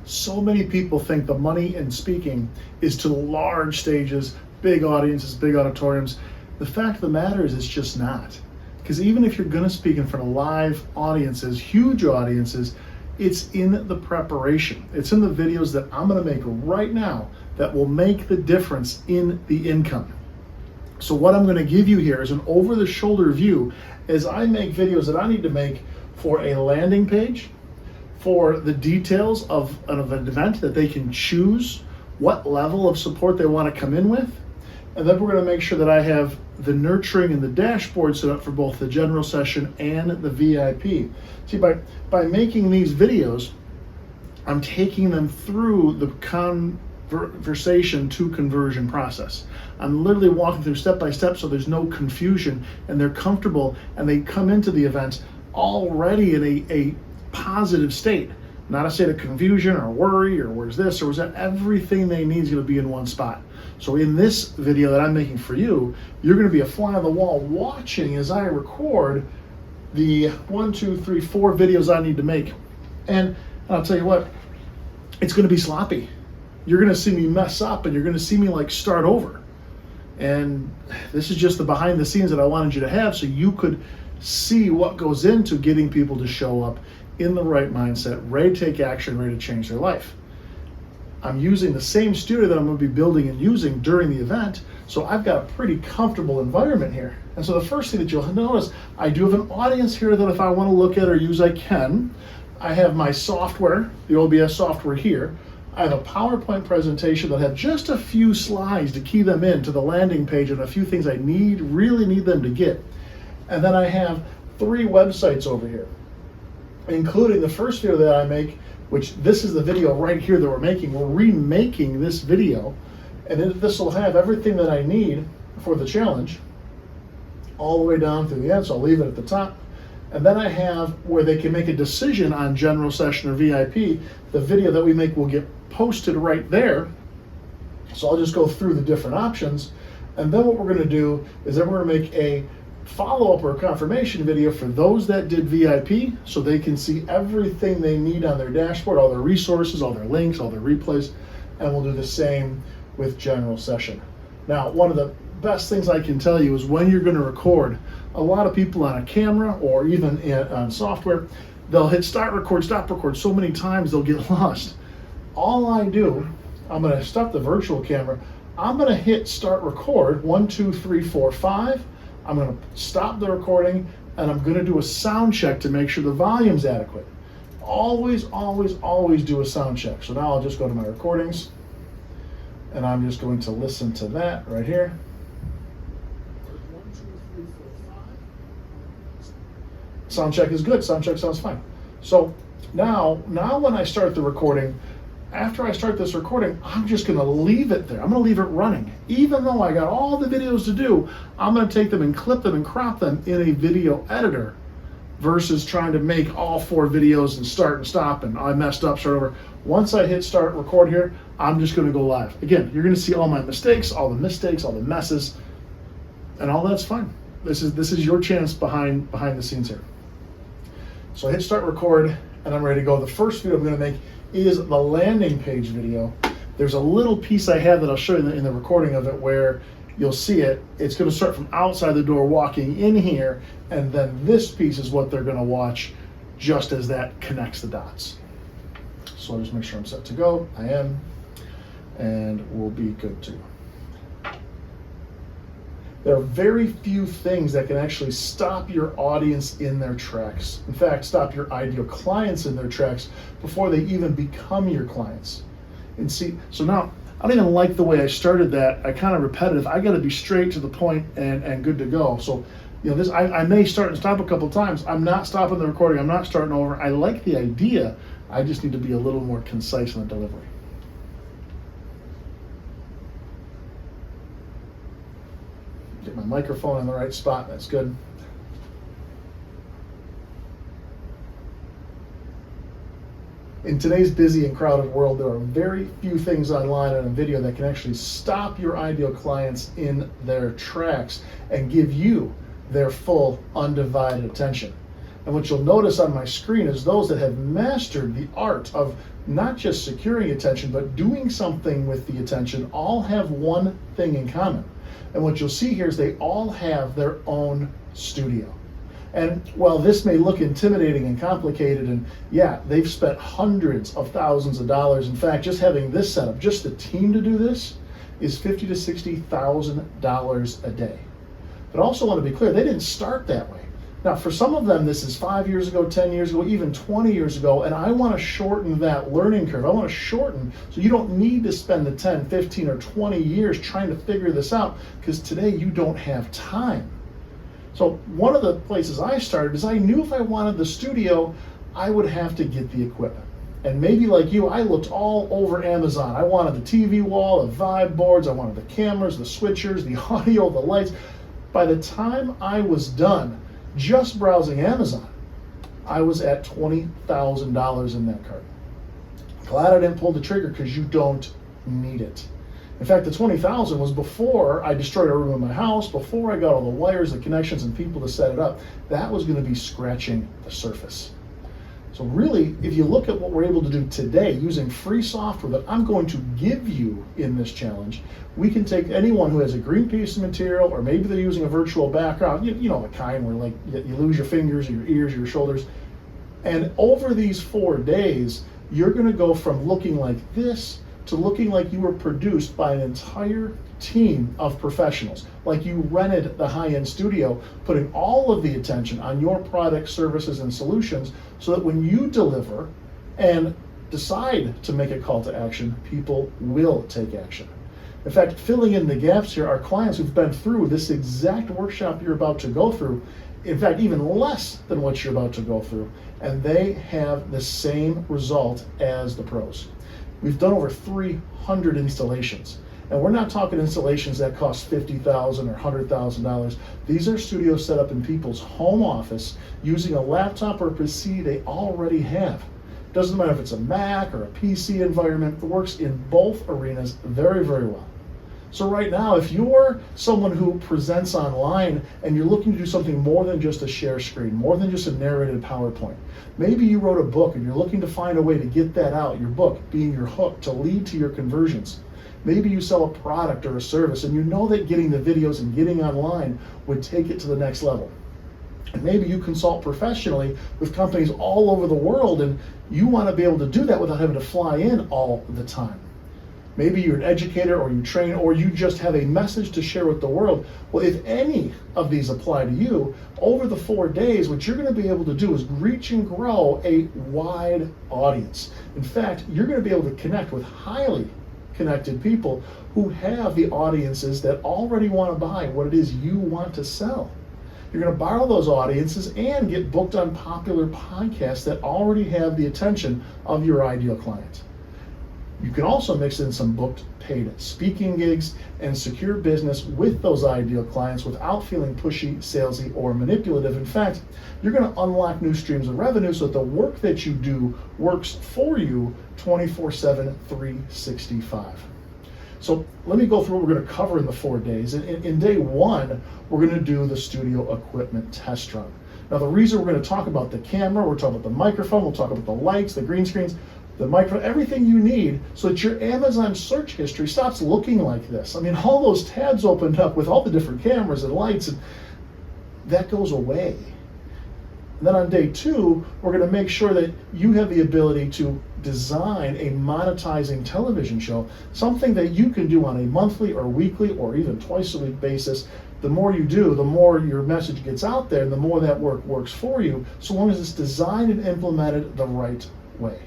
So many people think the money in speaking is to large stages, big audiences, big auditoriums. The fact of the matter is it's just not. Because even if you're going to speak in front of live audiences, huge audiences, it's in the preparation. It's in the videos that I'm going to make right now that will make the difference in the income. So what I'm going to give you here is an over-the-shoulder view as I make videos that I need to make for a landing page, for the details of an event that they can choose what level of support they want to come in with. And then we're going to make sure that I have the nurturing and the dashboard set up for both the general session and the VIP. See, by making these videos, I'm taking them through the conversation to conversion process. I'm literally walking through step by step so there's no confusion and they're comfortable and they come into the event already in a positive state. Not a state of confusion or worry or where's this or where's that. Everything they need is going to be in one spot. So in this video that I'm making for you, you're going to be a fly on the wall watching as I record the 1, 2, 3, 4 videos I need to make. And I'll tell you what, it's going to be sloppy. You're going to see me mess up and you're going to see me like start over. And this is just the behind the scenes that I wanted you to have so you could see what goes into getting people to show up in the right mindset, ready to take action, ready to change their life. I'm using the same studio that I'm going to be building and using during the event, so I've got a pretty comfortable environment here. And so the first thing that you'll notice, I do have an audience here that if I want to look at or use, I can. I have my software, the OBS software here. I have a PowerPoint presentation that have just a few slides to key them in to the landing page and a few things I really need them to get. And then I have 3 websites over here, including the first video that I make, which this is the video right here that we're making. We're remaking this video, and this will have everything that I need for the challenge all the way down through the end, so I'll leave it at the top. And then I have where they can make a decision on general session or VIP. The video that we make will get posted right there. So I'll just go through the different options. And then what we're going to do is then we're going to make a follow-up or a confirmation video for those that did VIP so they can see everything they need on their dashboard, all their resources, all their links, all their replays, and we'll do the same with general session. Now, one of the best things I can tell you is when you're going to record, a lot of people on a camera or even on software, they'll hit start record, stop record so many times they'll get lost. All I do, I'm going to stop the virtual camera, I'm going to hit start record, 1, 2, 3, 4, 5. I'm going to stop the recording and I'm going to do a sound check to make sure the volume's adequate. Always, always, always do a sound check. So now I'll just go to my recordings and I'm just going to listen to that right here. 1, 2, 3, 4, 5. Sound check is good. Sound check sounds fine. So now when I start the recording, after I start this recording, I'm just going to leave it there. I'm going to leave it running. Even though I got all the videos to do, I'm going to take them and clip them and crop them in a video editor versus trying to make all 4 videos and start and stop and I messed up, start over. Once I hit start record here, I'm just going to go live. Again, you're going to see all my mistakes, all the messes, and all that's fine. This is your chance behind the scenes here. So I hit start record and I'm ready to go. The first video I'm going to make is the landing page video. There's a little piece I have that I'll show you in the recording of it where you'll see it. It's going to start from outside the door walking in here, and then this piece is what they're going to watch just as that connects the dots. So I'll just make sure I'm set to go. I am, and we'll be good to go. There are very few things that can actually stop your audience in their tracks. In fact, stop your ideal clients in their tracks before they even become your clients. And see, so now, I don't even like the way I started that. I kind of repetitive. I got to be straight to the point and good to go. So, this I may start and stop a couple times. I'm not stopping the recording. I'm not starting over. I like the idea. I just need to be a little more concise in the delivery. Get my microphone in the right spot, that's good. In today's busy and crowded world, there are very few things online and in video that can actually stop your ideal clients in their tracks and give you their full, undivided attention. And what you'll notice on my screen is those that have mastered the art of not just securing attention, but doing something with the attention, all have one thing in common. And what you'll see here is they all have their own studio. And while this may look intimidating and complicated, and yeah, they've spent hundreds of thousands of dollars. In fact, just having this set up, just the team to do this, is $50,000 to $60,000 a day. But I also want to be clear, they didn't start that way. Now, for some of them, this is 5 years ago, 10 years ago, even 20 years ago, and I want to shorten that learning curve. I want to shorten so you don't need to spend the 10, 15, or 20 years trying to figure this out, because today you don't have time. So one of the places I started is I knew if I wanted the studio, I would have to get the equipment. And maybe like you, I looked all over Amazon. I wanted the TV wall, the vibe boards, I wanted the cameras, the switchers, the audio, the lights. By the time I was done just browsing Amazon, I was at $20,000 in that cart. Glad I didn't pull the trigger, because you don't need it. In fact, the $20,000 was before I destroyed a room in my house, before I got all the wires, the connections, and people to set it up. That was going to be scratching the surface. So really, if you look at what we're able to do today using free software that I'm going to give you in this challenge, we can take anyone who has a green piece of material, or maybe they're using a virtual background, you know, the kind where like you lose your fingers or your ears or your shoulders. And over these 4 days, you're going to go from looking like this to looking like you were produced by an entire team of professionals, like you rented the high-end studio, putting all of the attention on your products, services, and solutions, so that when you deliver and decide to make a call to action, people will take action. In fact, filling in the gaps here are clients who've been through this exact workshop you're about to go through, in fact, even less than what you're about to go through, and they have the same result as the pros. We've done over 300 installations. And we're not talking installations that cost $50,000 or $100,000. These are studios set up in people's home office using a laptop or a PC they already have. Doesn't matter if it's a Mac or a PC environment, it works in both arenas very, very well. So right now, if you're someone who presents online and you're looking to do something more than just a share screen, more than just a narrated PowerPoint, maybe you wrote a book and you're looking to find a way to get that out, your book being your hook to lead to your conversions. Maybe you sell a product or a service and you know that getting the videos and getting online would take it to the next level. And maybe you consult professionally with companies all over the world and you want to be able to do that without having to fly in all the time. Maybe you're an educator, or you train, or you just have a message to share with the world. Well, if any of these apply to you, over the 4 days, what you're going to be able to do is reach and grow a wide audience. In fact, you're going to be able to connect with highly connected people who have the audiences that already want to buy what it is you want to sell. You're going to borrow those audiences and get booked on popular podcasts that already have the attention of your ideal client. You can also mix in some booked paid speaking gigs and secure business with those ideal clients without feeling pushy, salesy, or manipulative. In fact, you're going to unlock new streams of revenue so that the work that you do works for you 24/7, 365. So let me go through what we're going to cover in the 4 days. In day 1, we're going to do the studio equipment test run. Now, the reason we're going to talk about the camera, we're talking about the microphone, we'll talk about the lights, the green screens, the microphone, everything you need so that your Amazon search history stops looking like this. I mean, all those tabs opened up with all the different cameras and lights, and that goes away. And then on day 2, we're going to make sure that you have the ability to design a monetizing television show, something that you can do on a monthly or weekly or even twice a week basis. The more you do, the more your message gets out there, and the more that work works for you, so long as it's designed and implemented the right way.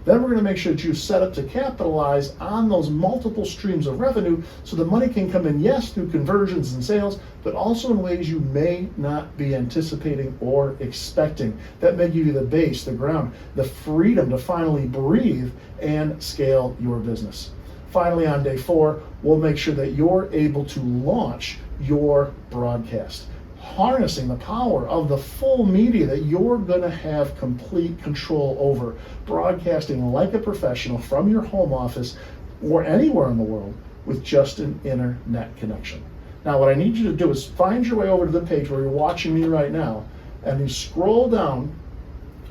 Then we're going to make sure that you set up to capitalize on those multiple streams of revenue so the money can come in, yes, through conversions and sales, but also in ways you may not be anticipating or expecting. That may give you the base, the ground, the freedom to finally breathe and scale your business. Finally, on day 4, we'll make sure that you're able to launch your broadcast, harnessing the power of the full media that you're going to have complete control over, broadcasting like a professional from your home office or anywhere in the world with just an internet connection. Now, what I need you to do is find your way over to the page where you're watching me right now, and you scroll down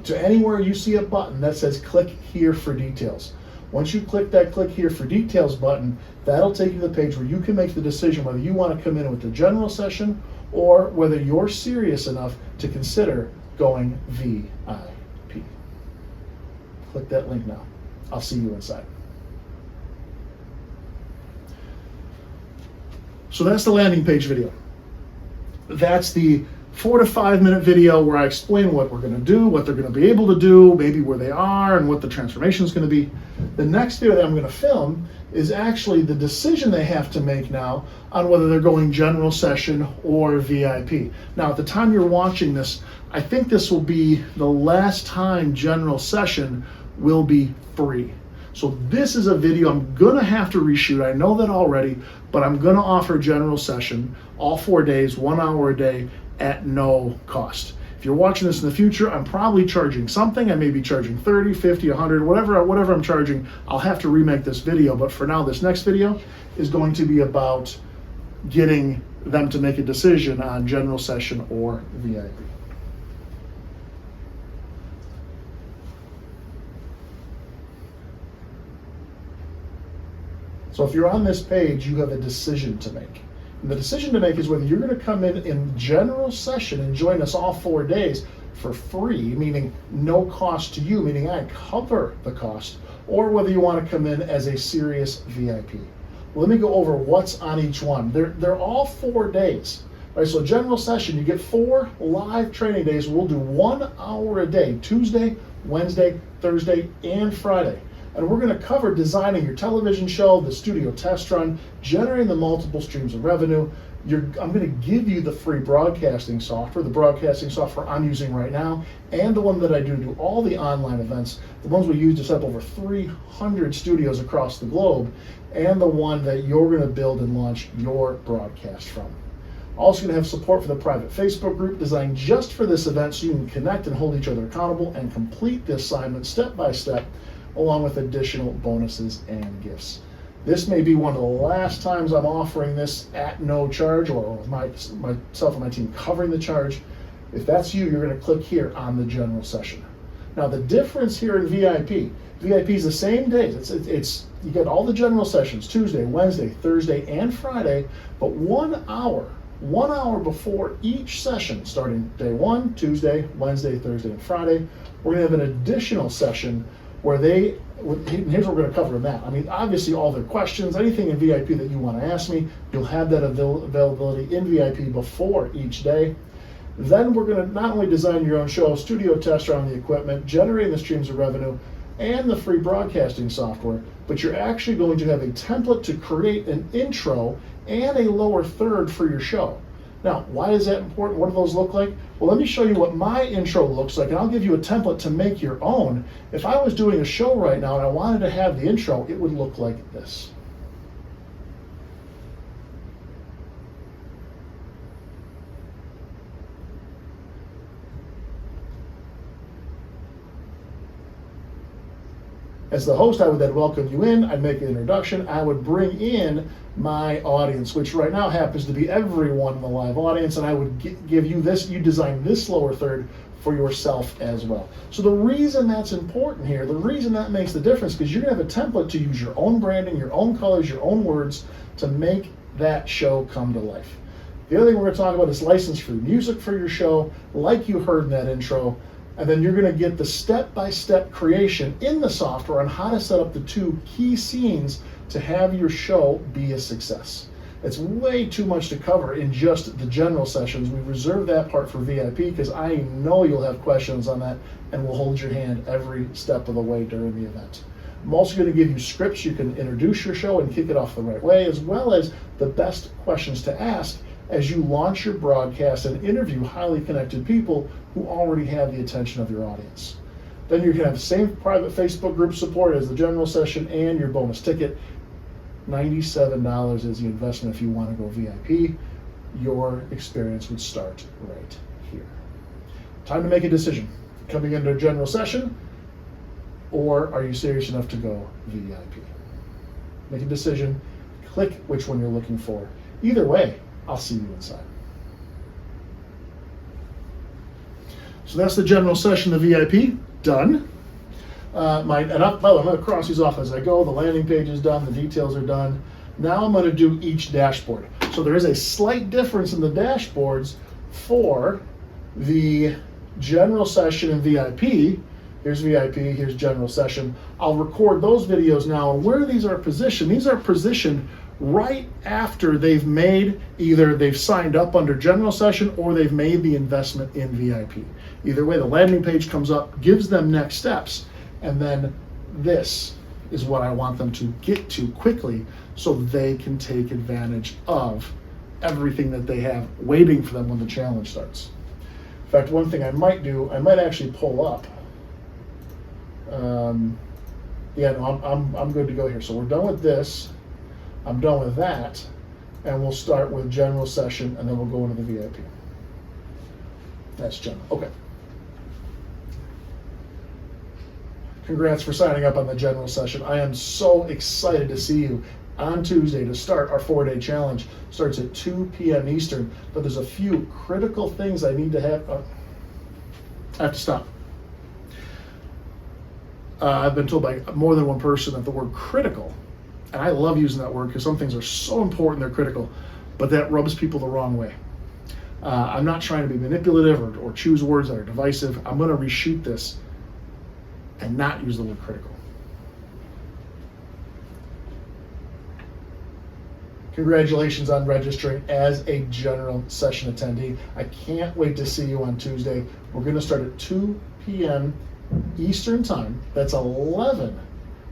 to anywhere you see a button that says click here for details. Once you click that click here for details button, that'll take you to the page where you can make the decision whether you want to come in with the general session or whether you're serious enough to consider going VIP. Click that link now. I'll see you inside. So that's the landing page video. That's the 4 to 5 minute video where I explain what we're going to do, what they're going to be able to do, maybe where they are, and what the transformation is going to be. The next video that I'm going to film is actually the decision they have to make now on whether they're going general session or VIP. Now, at the time you're watching this, I think this will be the last time general session will be free. So this is a video I'm gonna have to reshoot. I know that already, but I'm gonna offer general session all 4 days, 1 hour a day at no cost. If you're watching this in the future, I'm probably charging something. I may be charging 30, 50, 100, whatever I'm charging. I'll have to remake this video, but for now, this next video is going to be about getting them to make a decision on general session or VIP. So if you're on this page, you have a decision to make. And the decision to make is whether you're going to come in general session and join us all 4 days for free, meaning no cost to you, meaning I cover the cost, or whether you want to come in as a serious VIP. Well, let me go over what's on each one. They're all 4 days. Right, so general session, you get 4 live training days. We'll do 1 hour a day, Tuesday, Wednesday, Thursday, and Friday. And we're going to cover designing your television show, the studio test run, generating the multiple streams of revenue. I'm going to give you the free broadcasting software, the broadcasting software I'm using right now, and the one that I do all the online events, the ones we use to set up over 300 studios across the globe, and the one that you're going to build and launch your broadcast from. Also going to have support for the private Facebook group designed just for this event so you can connect and hold each other accountable and complete the assignment step by step, along with additional bonuses and gifts. This may be one of the last times I'm offering this at no charge, or with myself and my team covering the charge. If that's you, you're going to click here on the general session. Now the difference here in VIP is the same days. It's you get all the general sessions, Tuesday, Wednesday, Thursday, and Friday, but 1 hour before each session, starting day 1, Tuesday, Wednesday, Thursday, and Friday, we're going to have an additional session where here's what we're going to cover in that. I mean, obviously all their questions, anything in VIP that you want to ask me, you'll have that availability in VIP before each day. Then we're going to not only design your own show, studio test around the equipment, generating the streams of revenue, and the free broadcasting software, but you're actually going to have a template to create an intro and a lower third for your show. Now, why is that important? What do those look like? Well, let me show you what my intro looks like, and I'll give you a template to make your own. If I was doing a show right now and I wanted to have the intro, it would look like this. As the host, I would then welcome you in, I'd make an introduction, I would bring in my audience, which right now happens to be everyone in the live audience, and I would give you this, you design this lower third for yourself as well. So the reason that's important here, the reason that makes the difference, because you're gonna have a template to use your own branding, your own colors, your own words to make that show come to life. The other thing we're gonna talk about is license-free music for your show, like you heard in that intro. And then you're going to get the step-by-step creation in the software on how to set up the 2 key scenes to have your show be a success. It's way too much to cover in just the general sessions. We reserve that part for VIP because I know you'll have questions on that, and we'll hold your hand every step of the way during the event. I'm also going to give you scripts you can introduce your show and kick it off the right way, as well as the best questions to ask as you launch your broadcast and interview highly connected people who already have the attention of your audience. Then you can have the same private Facebook group support as the general session and your bonus ticket. $97 is the investment if you want to go VIP. Your experience would start right here. Time to make a decision. Coming into a general session, or are you serious enough to go VIP? Make a decision, click which one you're looking for. Either way, I'll see you inside. So that's the general session, the VIP, done. By the way, I'm going to cross these off as I go. The landing page is done, the details are done. Now I'm going to do each dashboard. So there is a slight difference in the dashboards for the general session and VIP. Here's VIP, here's general session. I'll record those videos now, and where these are positioned right after they've made, either they've signed up under general session or they've made the investment in VIP. Either way, the landing page comes up, gives them next steps, and then this is what I want them to get to quickly so they can take advantage of everything that they have waiting for them when the challenge starts. In fact, one thing I might do, I might actually pull up. Yeah, no, I'm good to go here. So we're done with this. I'm done with that, and we'll start with general session, and then we'll go into the VIP. That's general. Okay. Congrats for signing up on the general session. I am so excited to see you on Tuesday to start our 4-day challenge. Starts at 2 p.m. Eastern, but there's a few critical things I need to have. I have to stop. I've been told by more than one person that the word critical, and I love using that word because some things are so important they're critical, but that rubs people the wrong way. I'm not trying to be manipulative or choose words that are divisive. I'm going to reshoot this and not use the word critical. Congratulations on registering as a general session attendee. I can't wait to see you on Tuesday. We're going to start at 2 p.m. Eastern time. That's 11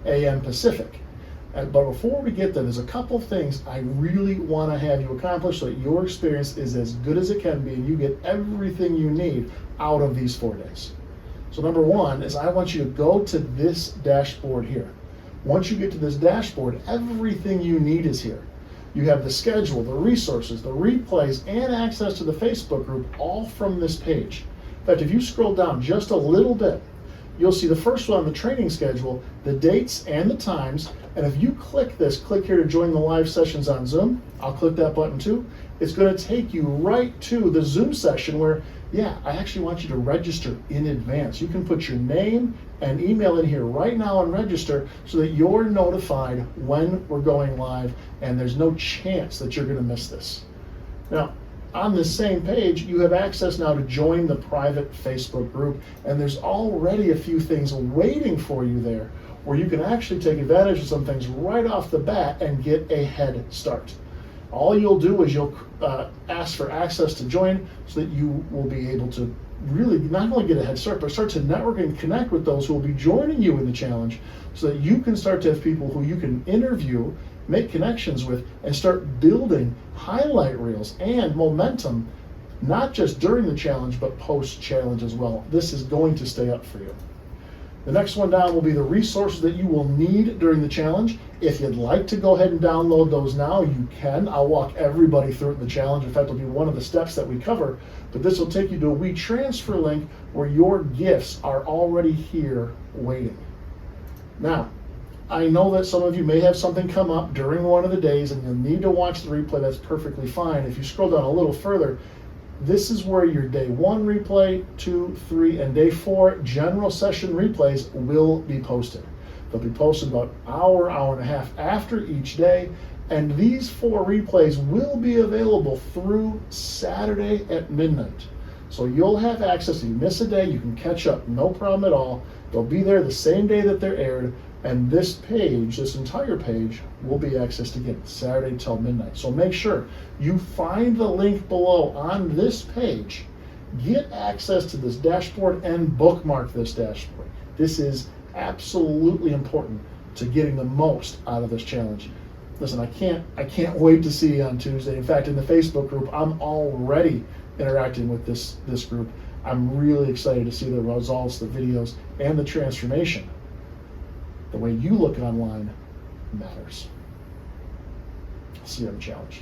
a.m. Pacific. But before we get there, there's a couple things I really want to have you accomplish so that your experience is as good as it can be and you get everything you need out of these 4 days. So number one is I want you to go to this dashboard here. Once you get to this dashboard, everything you need is here. You have the schedule, the resources, the replays, and access to the Facebook group all from this page. In fact, if you scroll down just a little bit, you'll see the first one on the training schedule, the dates and the times. And if you click this, click here to join the live sessions on Zoom. I'll click that button too. It's going to take you right to the Zoom session where, yeah, I actually want you to register in advance. You can put your name and email in here right now and register so that you're notified when we're going live and there's no chance that you're going to miss this. Now, on this same page, you have access now to join the private Facebook group, and there's already a few things waiting for you there where you can actually take advantage of some things right off the bat and get a head start. All you'll do is you'll ask for access to join so that you will be able to really not only get a head start, but start to network and connect with those who will be joining you in the challenge so that you can start to have people who you can interview, make connections with, and start building highlight reels and momentum, not just during the challenge, but post-challenge as well. This is going to stay up for you. The next one down will be the resources that you will need during the challenge. If you'd like to go ahead and download those now, you can. I'll walk everybody through it in the challenge. In fact, it'll be one of the steps that we cover, but this will take you to a WeTransfer link where your gifts are already here waiting. Now, I know that some of you may have something come up during one of the days and you'll need to watch the replay. That's perfectly fine. If you scroll down a little further, this is where your day 1 replay, 2, 3, and day 4 general session replays will be posted. They'll be posted about an hour, hour and a half after each day, and these 4 replays will be available through Saturday at midnight. So you'll have access. If you miss a day, you can catch up, no problem at all. They'll be there the same day that they're aired, and this page, this entire page, will be accessed again Saturday till midnight. So make sure you find the link below on this page, get access to this dashboard, and bookmark this dashboard. This is absolutely important to getting the most out of this challenge. Listen, I can't wait to see you on Tuesday. In fact, in the Facebook group, I'm already interacting with this group. I'm really excited to see the results, the videos, and the transformation. The way you look online matters. See you on the challenge.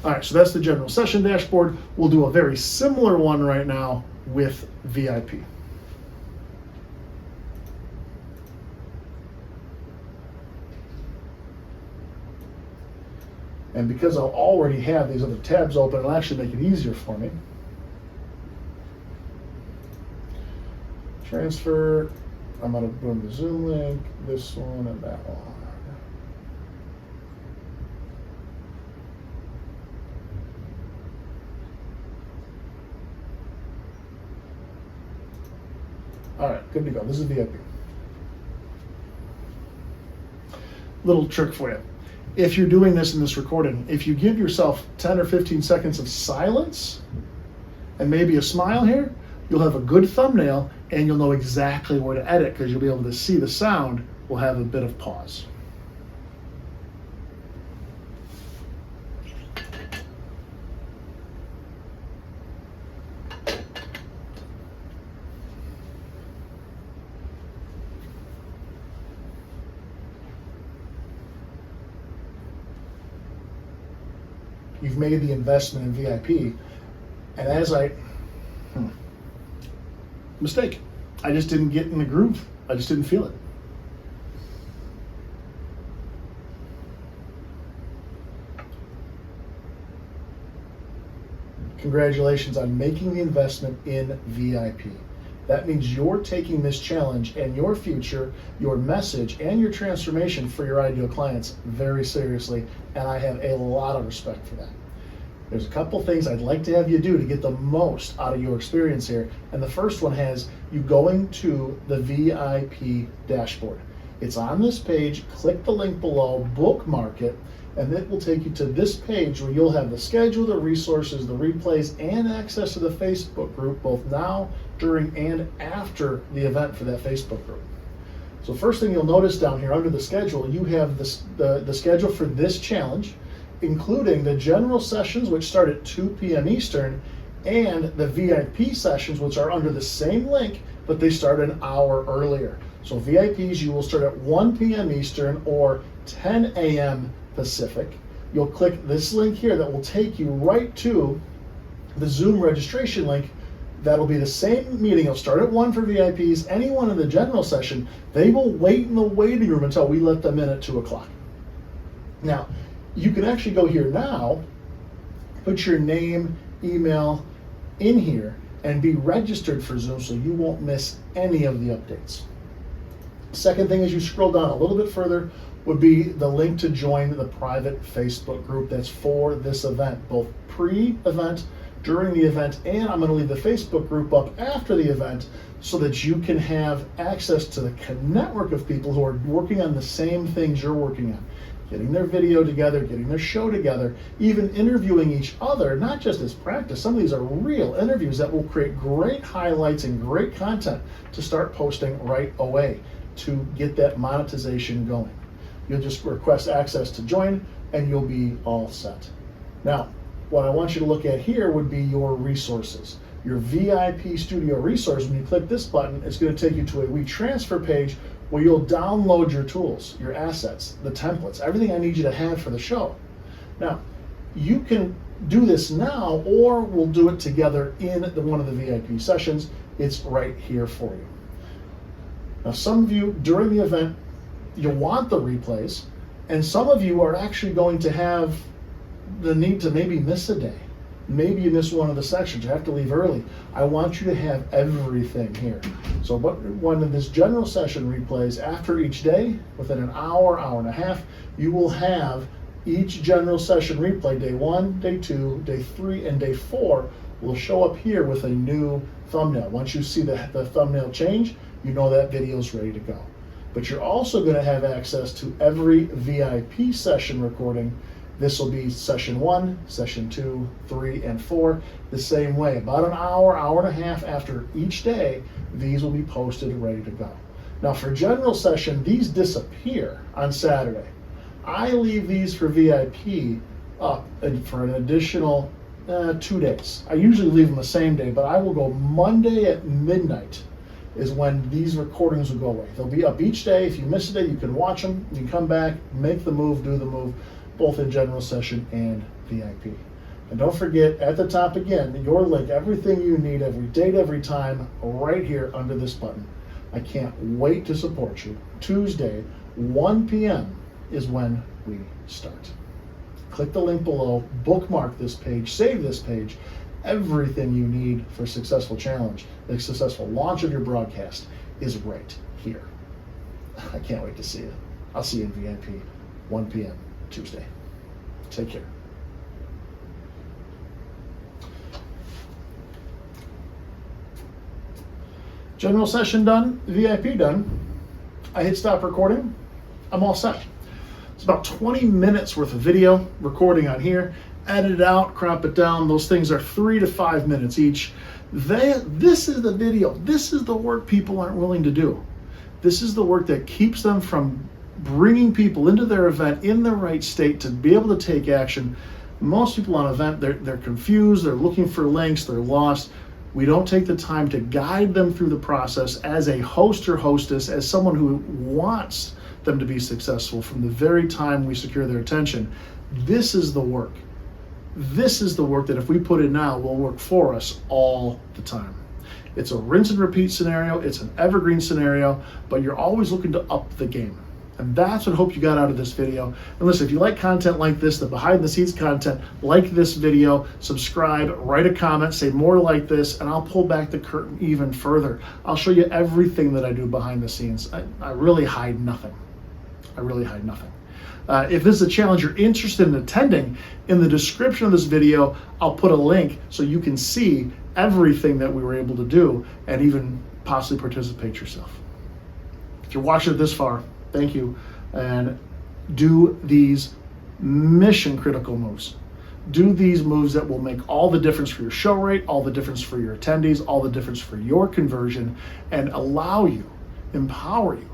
All right, so that's the general session dashboard. We'll do a very similar one right now with VIP. And because I'll already have these other tabs open, it'll actually make it easier for me. transfer. I'm going to boom the Zoom link, this one and that one. All right, good to go. This is VIP. Little trick for you. If you're doing this in this recording, if you give yourself 10 or 15 seconds of silence and maybe a smile here, you'll have a good thumbnail and you'll know exactly where to edit because you'll be able to see the sound will have a bit of pause. You've made the investment in VIP, and as mistake. I just didn't get in the groove. I just didn't feel it. Congratulations on making the investment in VIP. That means you're taking this challenge and your future, your message, and your transformation for your ideal clients very seriously, and I have a lot of respect for that. There's a couple things I'd like to have you do to get the most out of your experience here, and the first one has you going to the VIP dashboard. It's on this page. Click the link below, bookmark it, and it will take you to this page where you'll have the schedule, the resources, the replays, and access to the Facebook group, both now, during, and after the event for that Facebook group. So first thing you'll notice down here under the schedule, you have the schedule for this challenge, including the general sessions, which start at 2 p.m. Eastern, and the VIP sessions, which are under the same link, but they start an hour earlier. So VIPs, you will start at 1 p.m. Eastern or 10 a.m. Pacific. You'll click this link here that will take you right to the Zoom registration link. That'll be the same meeting. It'll start at 1 for VIPs. Anyone in the general session, they will wait in the waiting room until we let them in at 2 o'clock. Now, you can actually go here now, put your name, email in here, and be registered for Zoom so you won't miss any of the updates. Second thing, as you scroll down a little bit further, would be the link to join the private Facebook group that's for this event, both pre-event, during the event, and I'm going to leave the Facebook group up after the event so that you can have access to the network of people who are working on the same things you're working on. Getting their video together, getting their show together, even interviewing each other, not just as practice. Some of these are real interviews that will create great highlights and great content to start posting right away to get that monetization going. You'll just request access to join and you'll be all set. Now, what I want you to look at here would be your resources. Your VIP Studio resource, when you click this button, it's going to take you to a WeTransfer page where you'll download your tools, your assets, the templates, everything I need you to have for the show. Now, you can do this now, or we'll do it together in one of the VIP sessions. It's right here for you. Now, some of you during the event, you'll want the replays, and some of you are actually going to have the need to maybe miss a day. Maybe you miss one of the sections, you have to leave early. I want you to have everything here. So one of this general session replays after each day, within an hour, hour and a half, you will have each general session replay, day 1, day 2, day 3, and day 4 will show up here with a new thumbnail. Once you see the thumbnail change, you know that video is ready to go. But you're also going to have access to every VIP session recording. This will be session 1, session 2, 3, and 4, the same way. About an hour, hour and a half after each day, these will be posted ready to go. Now for general session, these disappear on Saturday. I leave these for VIP up for an additional 2 days. I usually leave them the same day, but I will go Monday at midnight is when these recordings will go away. They'll be up each day. If you miss a day, you can watch them. You can come back, make the move, do the move, both in general session and VIP. And don't forget, at the top again, your link, everything you need, every date, every time, right here under this button. I can't wait to support you. Tuesday, 1 p.m. is when we start. Click the link below, bookmark this page, save this page, Everything you need for a successful challenge, the successful launch of your broadcast, is right here. I can't wait to see you. I'll see you in VIP, 1 p.m. Tuesday. Take care. General session done, VIP done. I hit stop recording. I'm all set. It's about 20 minutes worth of video recording on here. Edit it out, crop it down. Those things are 3 to 5 minutes each. This is the video. This is the work people aren't willing to do. This is the work that keeps them from bringing people into their event in the right state to be able to take action. Most people on an event, they're confused, they're looking for links, they're lost. We don't take the time to guide them through the process as a host or hostess, as someone who wants them to be successful from the very time we secure their attention. This is the work. This is the work that if we put in now will work for us all the time. It's a rinse and repeat scenario. It's an evergreen scenario, but you're always looking to up the game. And that's what I hope you got out of this video. And listen, if you like content like this, the behind the scenes content, like this video, subscribe, write a comment, say more like this, and I'll pull back the curtain even further. I'll show you everything that I do behind the scenes. I really hide nothing. I really hide nothing. If this is a challenge you're interested in attending, in the description of this video, I'll put a link so you can see everything that we were able to do and even possibly participate yourself. If you're watching it this far, thank you. And do these mission critical moves. Do these moves that will make all the difference for your show rate, all the difference for your attendees, all the difference for your conversion, and allow you, empower you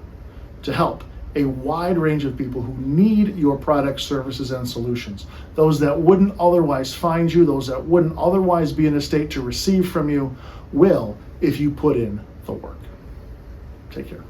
to help a wide range of people who need your products, services, and solutions. Those that wouldn't otherwise find you, those that wouldn't otherwise be in a state to receive from you, will if you put in the work. Take care.